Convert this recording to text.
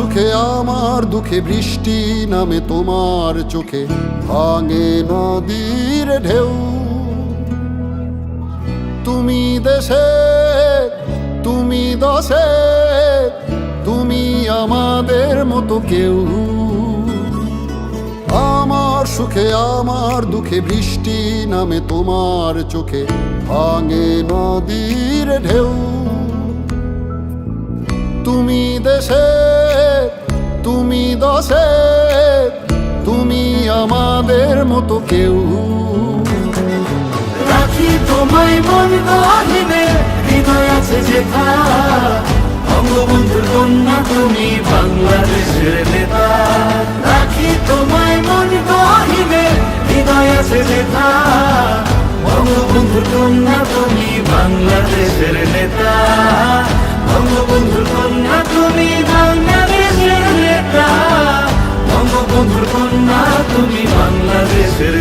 সুখে আমার দুঃখে বৃষ্টি নামে তোমার চোখে, ভাঙে নদীর ঢেউ। তুমি দেশে, তুমি দশে, তুমি আমাদের মতো কেউ। আমার সুখে আমার দুঃখে বৃষ্টি নামে তোমার চোখে, ভাঙে নদীর ঢেউ। তুমি দেশে, তুমি দশে, তুমি আমাদের মতো কেউ। রাখি তোমায় মন গহীনে, হৃদয় আছে যেথা। বঙ্গবন্ধুর কন্যা তুমি বাংলাদেশের নেতা। রাখি তোমায় মন গহীনে, হৃদয় আছে যেথা। বঙ্গবন্ধুর কন্যা তুমি বাংলাদেশের নেতা। বঙ্গবন্ধুর কন্যা তুমি বাংলাদেশের নেতা। বঙ্গবন্ধুর কন্যা তুমি বাংলাদেশের